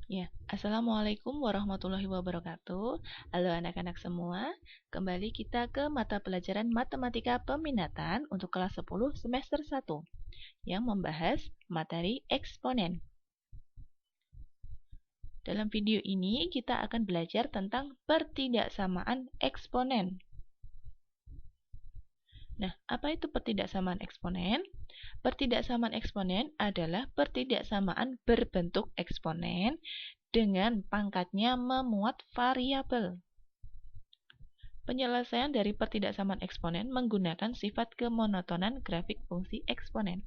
Ya, Assalamualaikum warahmatullahi wabarakatuh. Halo anak-anak semua, kembali kita ke mata pelajaran Matematika Peminatan untuk kelas 10 semester 1 yang membahas materi eksponen. Dalam video ini kita akan belajar tentang pertidaksamaan eksponen. Nah, apa itu pertidaksamaan eksponen? Pertidaksamaan eksponen adalah pertidaksamaan berbentuk eksponen dengan pangkatnya memuat variabel. Penyelesaian dari pertidaksamaan eksponen menggunakan sifat kemonotonan grafik fungsi eksponen.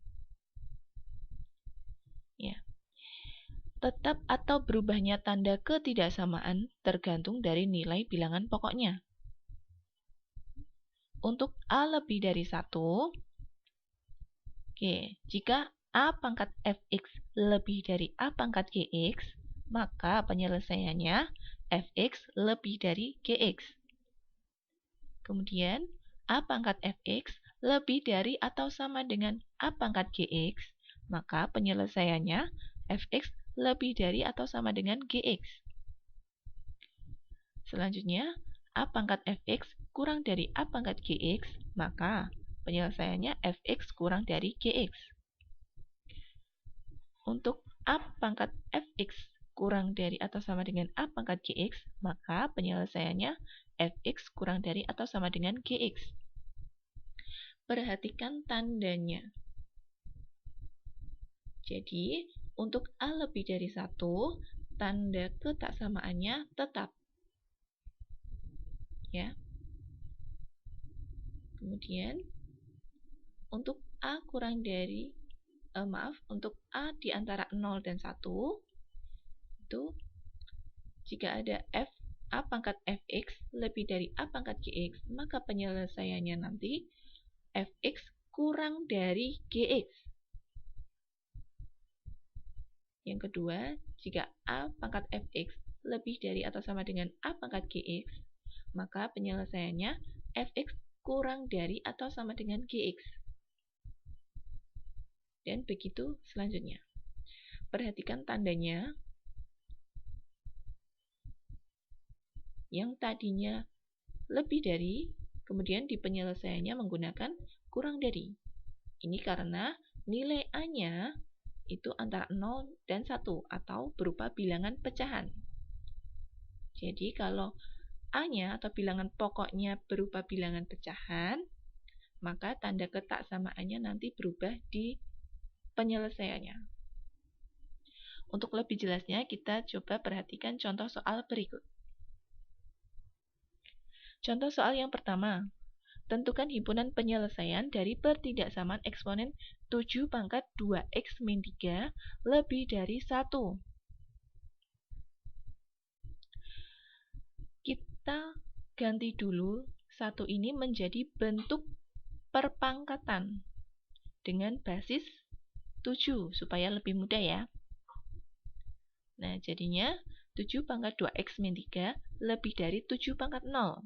Ya. Tetap atau berubahnya tanda ketidaksamaan tergantung dari nilai bilangan pokoknya. Untuk A lebih dari 1, jika A pangkat fx lebih dari A pangkat gx, maka penyelesaiannya fx lebih dari gx. Kemudian, A pangkat fx lebih dari atau sama dengan A pangkat gx, maka penyelesaiannya fx lebih dari atau sama dengan gx. Selanjutnya, A pangkat fx kurang dari A pangkat gx, maka penyelesaiannya fx kurang dari gx. Untuk A pangkat fx kurang dari atau sama dengan A pangkat gx, maka penyelesaiannya fx kurang dari atau sama dengan gx. Perhatikan tandanya. Jadi, untuk A lebih dari 1, tanda ketaksamaannya tetap. Ya. Kemudian, untuk A kurang dari, untuk A di antara 0 dan 1, itu jika ada A pangkat fx lebih dari A pangkat gx, maka penyelesaiannya nanti fx kurang dari gx. Yang kedua, jika A pangkat fx lebih dari atau sama dengan A pangkat gx, maka penyelesaiannya fx kurang dari atau sama dengan gx. Dan begitu selanjutnya. Perhatikan tandanya. Yang tadinya lebih dari, kemudian di penyelesaiannya menggunakan kurang dari. Ini karena nilai A-nya itu antara 0 dan 1 atau berupa bilangan pecahan. Jadi kalau A-nya atau bilangan pokoknya berupa bilangan pecahan, maka tanda ketaksamaannya nanti berubah di penyelesaiannya. Untuk lebih jelasnya, kita coba perhatikan contoh soal berikut. Contoh soal yang pertama. Tentukan himpunan penyelesaian dari pertidaksamaan eksponen 7 pangkat 2x min 3 lebih dari 1. Kita ganti dulu 1 ini menjadi bentuk perpangkatan dengan basis 7 supaya lebih mudah ya. Nah, jadinya 7 pangkat 2x min 3 lebih dari 7 pangkat 0.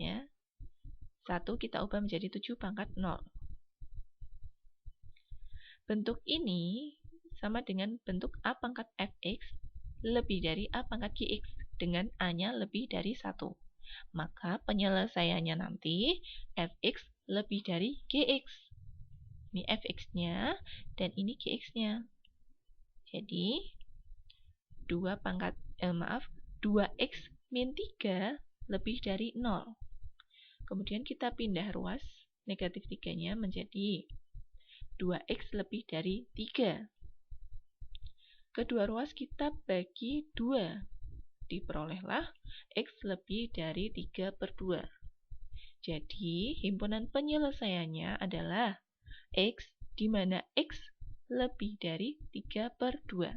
Ya. 1 kita ubah menjadi 7 pangkat 0. Bentuk ini sama dengan bentuk A pangkat fx lebih dari A pangkat gx dengan A-nya lebih dari 1. Maka penyelesaiannya nanti fx lebih dari gx. Ini fx-nya dan ini gx-nya. Jadi 2x min 3 lebih dari 0. Kemudian kita pindah ruas negatif 3-nya menjadi 2x lebih dari 3. Kedua ruas kita bagi 2. Diperolehlah x lebih dari 3/2. Jadi, himpunan penyelesaiannya adalah x, di mana x lebih dari 3/2.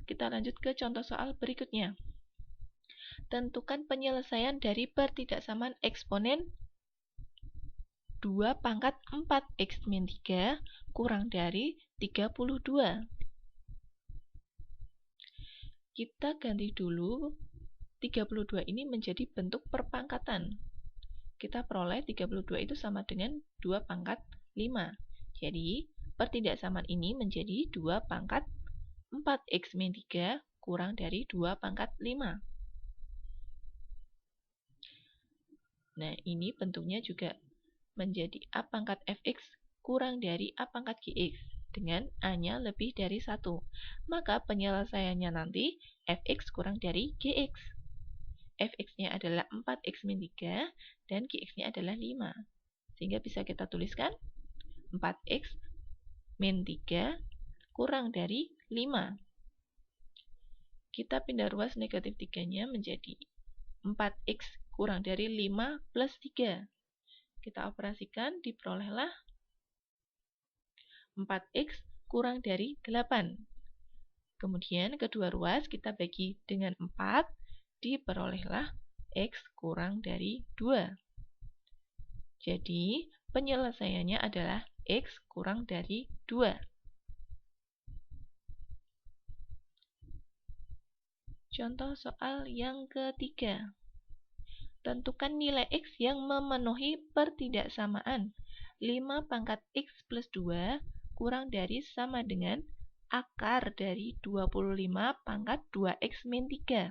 Kita lanjut ke contoh soal berikutnya. Tentukan penyelesaian dari pertidaksamaan eksponen 2 pangkat 4x min 3 kurang dari 32. Kita ganti dulu 32 ini menjadi bentuk perpangkatan. Kita peroleh 32 itu sama dengan 2 pangkat 5. Jadi, pertidaksamaan ini menjadi 2 pangkat 4x min 3 kurang dari 2 pangkat 5. Nah, ini bentuknya juga menjadi A pangkat fx kurang dari A pangkat gx dengan A-nya lebih dari 1. Maka penyelesaiannya nanti fx kurang dari gx. Fx-nya adalah 4x min 3 dan gx-nya adalah 5. Sehingga bisa kita tuliskan 4x min 3 kurang dari 5. Kita pindah ruas negatif 3-nya menjadi 4x kurang dari 5 plus 3. Kita operasikan, diperolehlah 4x kurang dari 8. Kemudian kedua ruas kita bagi dengan 4, diperolehlah x kurang dari 2. Jadi, penyelesaiannya adalah x kurang dari 2. Contoh soal yang ketiga. Tentukan nilai x yang memenuhi pertidaksamaan 5 pangkat x plus 2 kurang dari sama dengan akar dari 25 pangkat 2x min 3.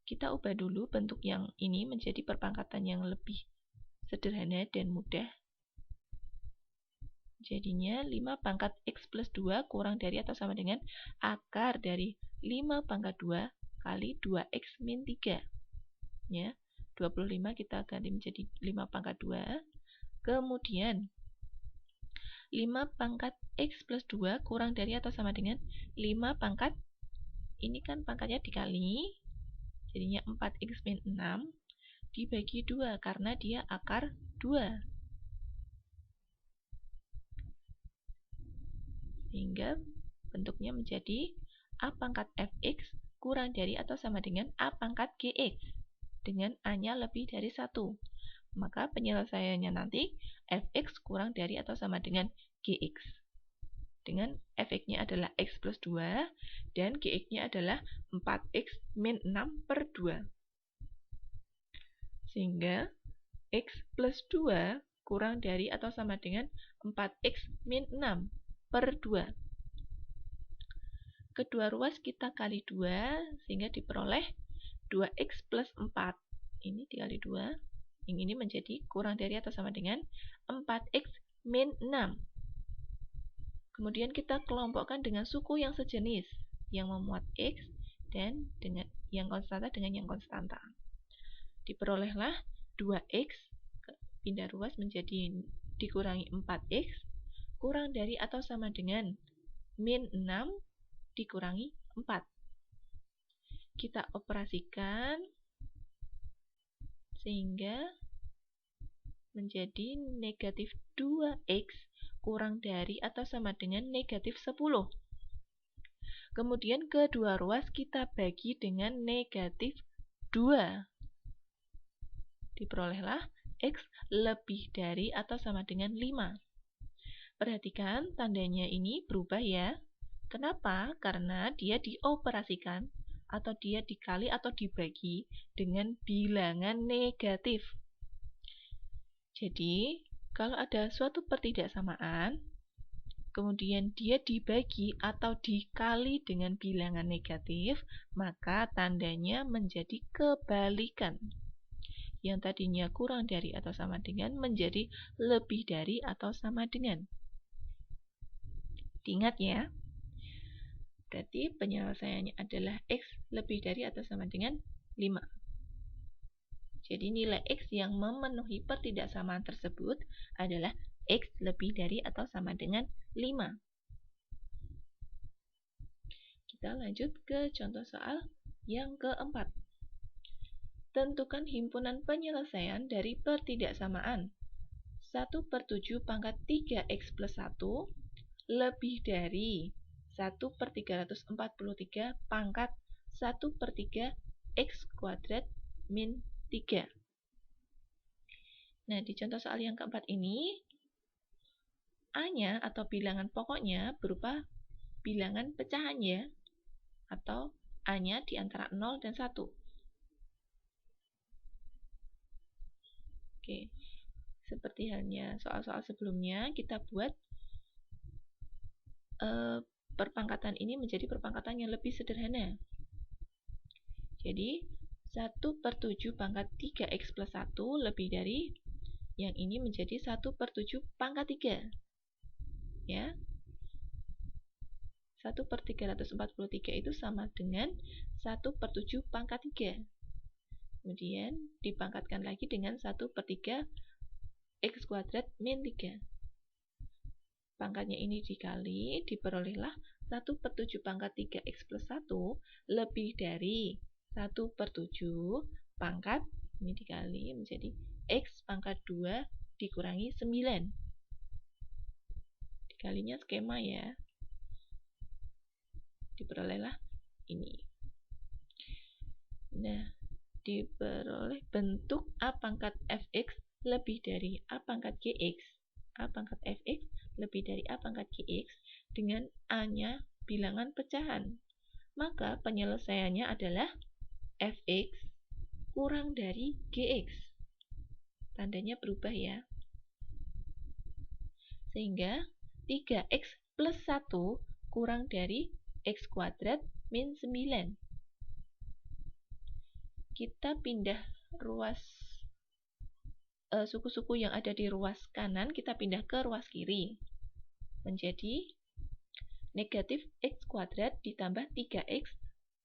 Kita ubah dulu bentuk yang ini menjadi perpangkatan yang lebih sederhana dan mudah. Jadinya 5 pangkat x plus 2 kurang dari atau sama dengan akar dari 5 pangkat 2 kali 2x min 3. Ya, 25 kita ganti menjadi 5 pangkat 2. Kemudian 5 pangkat x plus 2 kurang dari atau sama dengan 5 pangkat, ini kan pangkatnya dikali, jadinya 4x min 6 dibagi 2 karena dia akar 2. Sehingga bentuknya menjadi A pangkat fx kurang dari atau sama dengan A pangkat gx dengan A-nya lebih dari 1. Maka penyelesaiannya nanti fx kurang dari atau sama dengan gx. Dengan fx-nya adalah x plus 2 dan gx-nya adalah 4x min 6 per 2. Sehingga x plus 2 kurang dari atau sama dengan 4x min 6 per 2. Kedua ruas kita kali 2, sehingga diperoleh 2x plus 4. Ini dikali 2. Yang ini menjadi kurang dari atau sama dengan 4x min 6. Kemudian kita kelompokkan dengan suku yang sejenis, yang memuat x, dan dengan yang konstanta dengan yang konstanta. Diperolehlah 2x, pindah ruas menjadi dikurangi 4x, kurang dari atau sama dengan min 6 dikurangi 4. Kita operasikan sehingga menjadi negatif 2x kurang dari atau sama dengan negatif 10. Kemudian kedua ruas kita bagi dengan negatif 2. Diperolehlah x lebih dari atau sama dengan 5. Perhatikan tandanya ini berubah ya. Kenapa? Karena dia dioperasikan atau dia dikali atau dibagi dengan bilangan negatif. Jadi, kalau ada suatu pertidaksamaan, kemudian dia dibagi atau dikali dengan bilangan negatif, maka tandanya menjadi kebalikan. Yang tadinya kurang dari atau sama dengan menjadi lebih dari atau sama dengan. Diingat ya. Berarti penyelesaiannya adalah x lebih dari atau sama dengan 5. Jadi nilai x yang memenuhi pertidaksamaan tersebut adalah x lebih dari atau sama dengan 5. Kita lanjut ke contoh soal yang keempat. Tentukan himpunan penyelesaian dari pertidaksamaan 1/7 pangkat 3x plus 1 lebih dari 1/343 pangkat 1/3 x kuadrat min 3. Nah, di contoh soal yang keempat ini, A-nya atau bilangan pokoknya berupa bilangan pecahan ya, atau A-nya di antara 0 dan 1. Oke, Seperti halnya soal-soal sebelumnya, kita buat perpangkatan ini menjadi perpangkatan yang lebih sederhana. Jadi, 1/7 pangkat 3x plus 1 lebih dari yang ini menjadi 1/7 pangkat 3. Ya. 1/343 itu sama dengan 1/7 pangkat 3. Kemudian dipangkatkan lagi dengan 1/3 x kuadrat min 3. Pangkatnya ini dikali, diperolehlah 1/7 pangkat 3x plus 1 lebih dari 1/7 pangkat, ini dikali menjadi x pangkat 2 dikurangi 9. Dikalinya skema ya. Diperolehlah ini. Nah, diperoleh bentuk A pangkat fx lebih dari A pangkat gx. A pangkat fx lebih dari A pangkat gx dengan A-nya bilangan pecahan. Maka penyelesaiannya adalah fx kurang dari gx. Tandanya berubah ya. Sehingga 3x plus 1 kurang dari x kuadrat min 9. Kita pindah ruas suku-suku yang ada di ruas kanan, kita pindah ke ruas kiri. Menjadi negatif x kuadrat ditambah 3x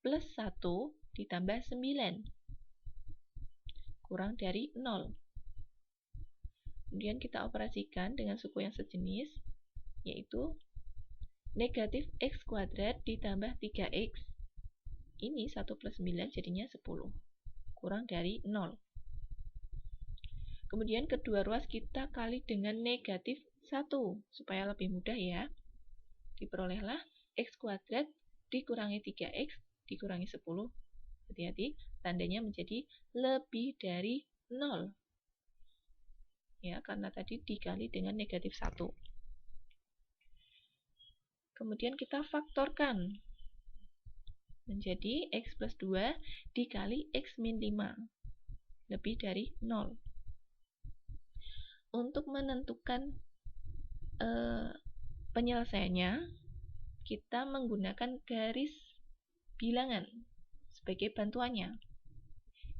plus 1 ditambah 9. Kurang dari 0. Kemudian kita operasikan dengan suku yang sejenis, yaitu negatif x kuadrat ditambah 3x. Ini 1 plus 9 jadinya 10. Kurang dari 0. Kemudian kedua ruas kita kali dengan negatif 1, supaya lebih mudah ya. Diperolehlah x kuadrat dikurangi 3x dikurangi 10. Hati-hati, tandanya menjadi lebih dari 0. Ya, karena tadi dikali dengan negatif 1. Kemudian kita faktorkan. Menjadi x plus 2 dikali x min 5. Lebih dari 0. Untuk menentukan penyelesaiannya, kita menggunakan garis bilangan sebagai bantuannya.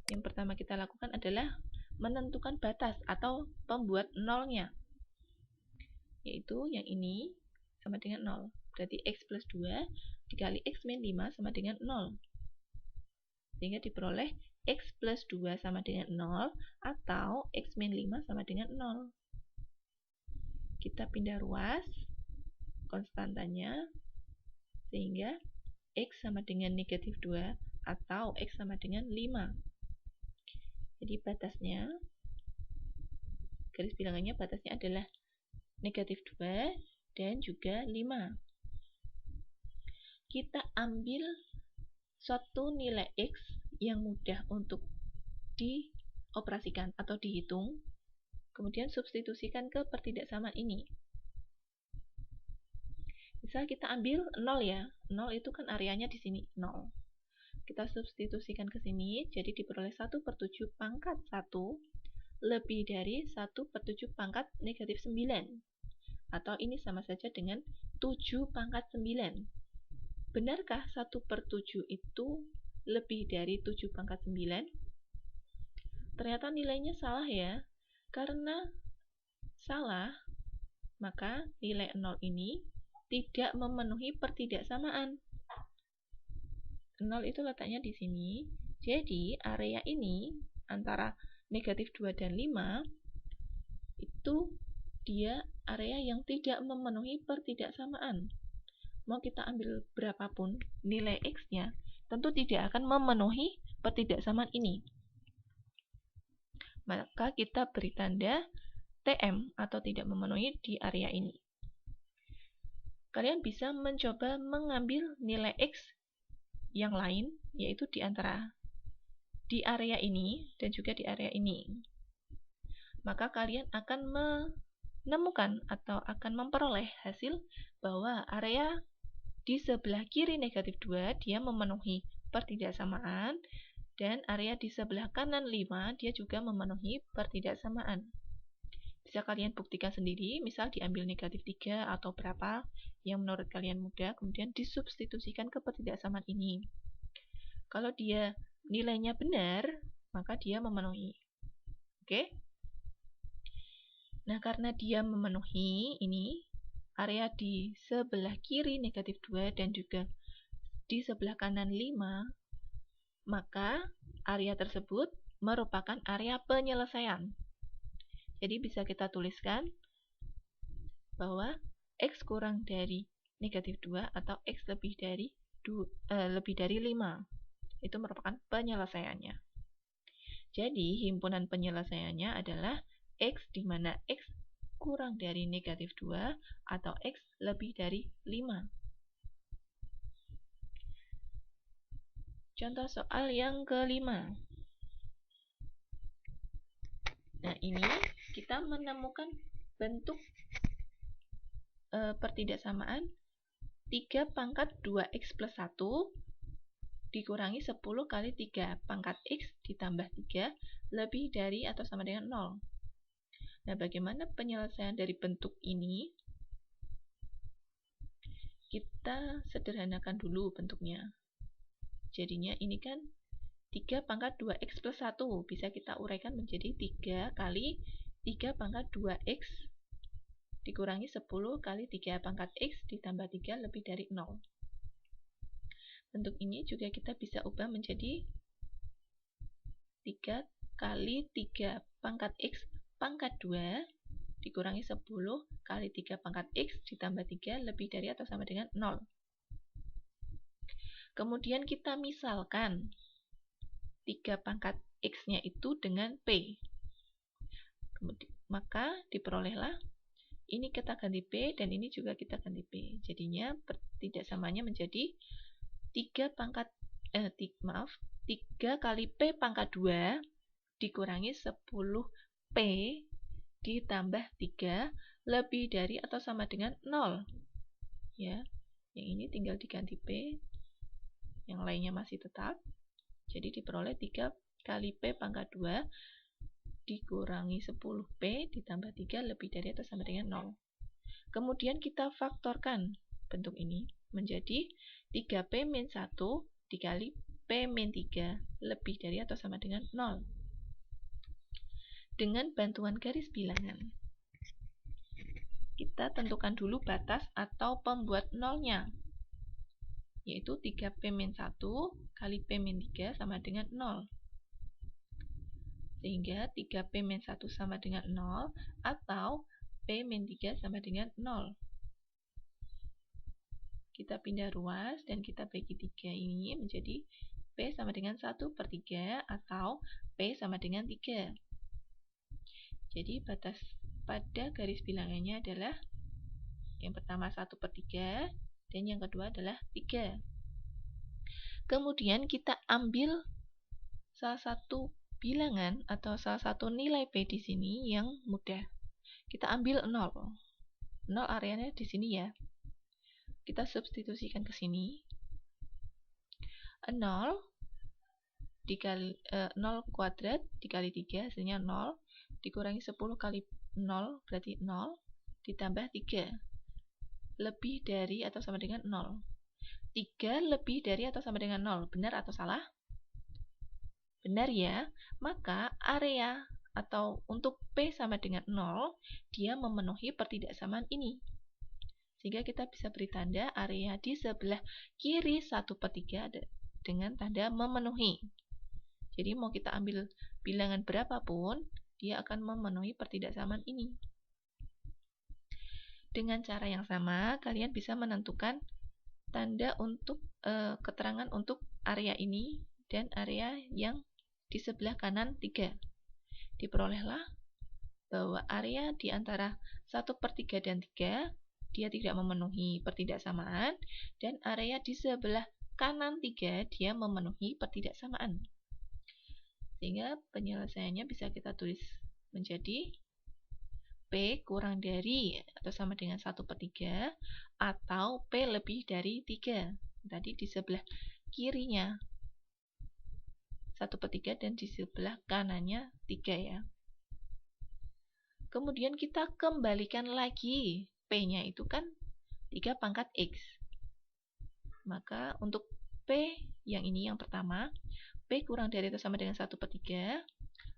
Yang pertama kita lakukan adalah menentukan batas atau pembuat nolnya, yaitu yang ini sama dengan 0. Berarti x plus 2 dikali x min 5 sama dengan 0. Sehingga diperoleh x plus 2 sama dengan 0 atau x min 5 sama dengan 0. Kita pindah ruas konstantanya sehingga x sama dengan negatif 2 atau x sama dengan 5. Jadi batasnya, garis bilangannya batasnya adalah negatif 2 dan juga 5. Kita ambil suatu nilai x yang mudah untuk dioperasikan atau dihitung, kemudian substitusikan ke pertidaksamaan ini. Misal kita ambil 0 ya, 0 itu kan areanya di sini 0. Kita substitusikan ke sini, jadi diperoleh 1/7 pangkat 1 lebih dari 1/7 pangkat negatif 9. Atau ini sama saja dengan 7 pangkat 9. Benarkah 1/7 itu lebih dari 7 pangkat 9? Ternyata nilainya salah ya. Karena salah, maka nilai 0 ini tidak memenuhi pertidaksamaan. 0 itu letaknya di sini. Jadi area ini antara negatif 2 dan 5 itu dia area yang tidak memenuhi pertidaksamaan. Mau kita ambil berapapun nilai x-nya, tentu tidak akan memenuhi pertidaksamaan ini. Maka kita beri tanda TM atau tidak memenuhi di area ini. Kalian bisa mencoba mengambil nilai x yang lain, yaitu di antara di area ini dan juga di area ini. Maka kalian akan menemukan atau akan memperoleh hasil bahwa area di sebelah kiri negatif 2 dia memenuhi pertidaksamaan, dan area di sebelah kanan 5 dia juga memenuhi pertidaksamaan. Bisa kalian buktikan sendiri, misal diambil negatif 3 atau berapa yang menurut kalian mudah, kemudian disubstitusikan ke ketidaksamaan ini. Kalau dia nilainya benar, maka dia memenuhi. Oke? Nah, karena dia memenuhi ini, area di sebelah kiri negatif 2 dan juga di sebelah kanan 5, maka area tersebut merupakan area penyelesaian. Jadi bisa kita tuliskan bahwa X kurang dari negatif 2 atau X lebih dari 5. Itu merupakan penyelesaiannya. Jadi, himpunan penyelesaiannya adalah X di mana X kurang dari negatif 2 atau X lebih dari 5. Contoh soal yang kelima. Nah, ini kita menemukan bentuk pertidaksamaan 3 pangkat 2X plus 1 dikurangi 10 kali 3 pangkat X ditambah 3 lebih dari atau sama dengan 0. Nah, bagaimana penyelesaian dari bentuk ini? Kita sederhanakan dulu bentuknya. Jadinya ini kan 3 pangkat 2X plus 1. Bisa kita uraikan menjadi 3 kali 3 pangkat 2X dikurangi 10 kali 3 pangkat X ditambah 3 lebih dari 0. Bentuk ini juga kita bisa ubah menjadi 3 kali 3 pangkat X pangkat 2 dikurangi 10 kali 3 pangkat X ditambah 3 lebih dari atau sama dengan 0. Kemudian kita misalkan 3 pangkat X-nya itu dengan P. Maka diperolehlah ini kita ganti P dan ini juga kita ganti P. Jadinya pertidaksamanya menjadi 3 kali P pangkat 2 dikurangi 10 P ditambah 3 lebih dari atau sama dengan 0. Ya, yang ini tinggal diganti P, yang lainnya masih tetap. Jadi diperoleh 3 kali P pangkat 2 dikurangi 10P ditambah 3 lebih dari atau sama dengan 0. Kemudian kita faktorkan bentuk ini menjadi 3P min 1 dikali P min 3 lebih dari atau sama dengan 0. Dengan bantuan garis bilangan, kita tentukan dulu batas atau pembuat nolnya, yaitu 3P min 1 kali P min 3 sama dengan 0. Sehingga 3P min 1 sama dengan 0 atau P min 3 sama dengan 0. Kita pindah ruas dan kita bagi 3 ini menjadi P sama dengan 1/3 atau P sama dengan 3. Jadi batas pada garis bilangannya adalah yang pertama 1/3 dan yang kedua adalah 3. Kemudian kita ambil salah satu bilangan atau salah satu nilai P di sini yang mudah. Kita ambil 0. 0 areanya di sini ya. Kita substitusikan ke sini. 0 dikali 0 kuadrat dikali 3 hasilnya 0 dikurangi 10 kali 0 berarti 0 ditambah 3 lebih dari atau sama dengan 0. 3 lebih dari atau sama dengan 0. Benar atau salah? Benar ya. Maka area atau untuk P sama dengan 0 dia memenuhi pertidaksamaan ini. Sehingga kita bisa beri tanda area di sebelah kiri 1/3 dengan tanda memenuhi. Jadi mau kita ambil bilangan berapapun, dia akan memenuhi pertidaksamaan ini. Dengan cara yang sama, kalian bisa menentukan tanda untuk keterangan untuk area ini dan area yang di sebelah kanan 3. Diperolehlah bahwa area di antara 1/3 dan 3 dia tidak memenuhi pertidaksamaan, dan area di sebelah kanan 3 dia memenuhi pertidaksamaan. Sehingga penyelesaiannya bisa kita tulis menjadi P kurang dari atau sama dengan 1/3 atau P lebih dari 3. Tadi di sebelah kirinya 1/3 dan di sebelah kanannya 3 ya. Kemudian kita kembalikan lagi. P-nya itu kan 3 pangkat X. Maka untuk P yang ini yang pertama, P kurang dari atau sama dengan 1/3.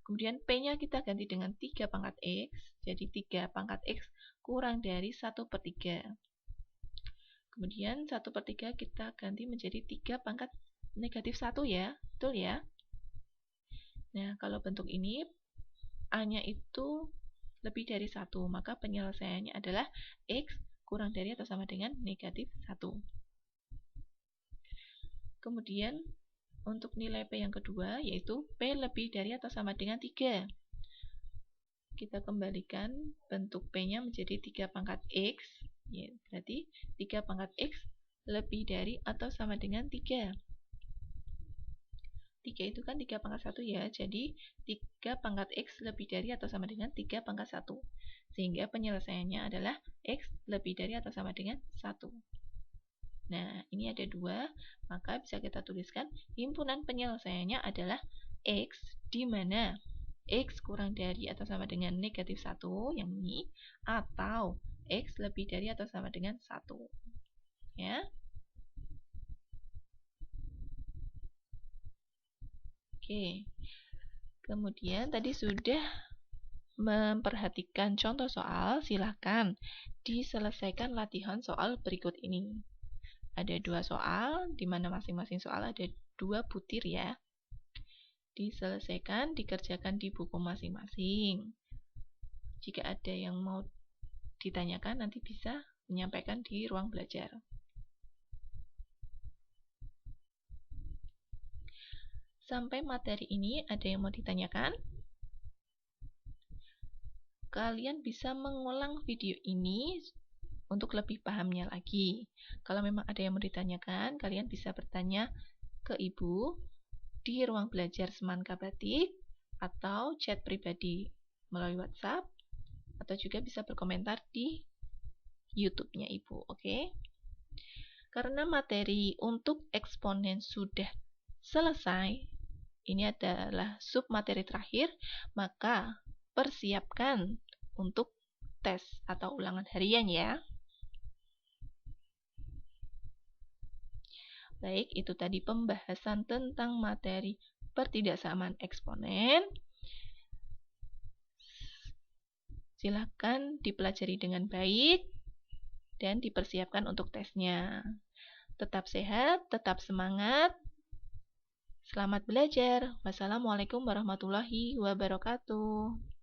Kemudian P-nya kita ganti dengan 3 pangkat X. Jadi 3 pangkat X kurang dari 1/3. Kemudian 1/3 kita ganti menjadi 3 pangkat negatif 1 ya. Betul ya? Nah, kalau bentuk ini, A-nya itu lebih dari 1. Maka penyelesaiannya adalah X kurang dari atau sama dengan negatif 1. Kemudian untuk nilai P yang kedua, yaitu P lebih dari atau sama dengan 3. Kita kembalikan bentuk P-nya menjadi 3 pangkat X. Ya, berarti 3 pangkat X lebih dari atau sama dengan 3. 3 itu kan 3 pangkat 1 ya, jadi 3 pangkat X lebih dari atau sama dengan 3 pangkat 1. Sehingga penyelesaiannya adalah X lebih dari atau sama dengan 1. Nah, ini ada 2, maka bisa kita tuliskan himpunan penyelesaiannya adalah X, di mana X kurang dari atau sama dengan negatif 1, yang ini, atau X lebih dari atau sama dengan 1. Ya. Oke. Kemudian tadi sudah memperhatikan contoh soal, silahkan diselesaikan latihan soal berikut ini. Ada 2 soal, di mana masing-masing soal ada 2 butir ya. Diselesaikan, dikerjakan di buku masing-masing. Jika ada yang mau ditanyakan, nanti bisa menyampaikan di ruang belajar. Sampai materi ini ada yang mau ditanyakan? Kalian bisa mengulang video ini untuk lebih pahamnya lagi. Kalau memang ada yang mau ditanyakan, kalian bisa bertanya ke Ibu di ruang belajar Semangka Batik atau chat pribadi melalui WhatsApp, atau juga bisa berkomentar di YouTube-nya Ibu, oke? Karena materi untuk eksponen sudah selesai, ini adalah sub materi terakhir, maka persiapkan untuk tes atau ulangan harian ya. Baik, itu tadi pembahasan tentang materi pertidaksamaan eksponen. Silakan dipelajari dengan baik dan dipersiapkan untuk tesnya. Tetap sehat, tetap semangat. Selamat belajar. Wassalamualaikum warahmatullahi wabarakatuh.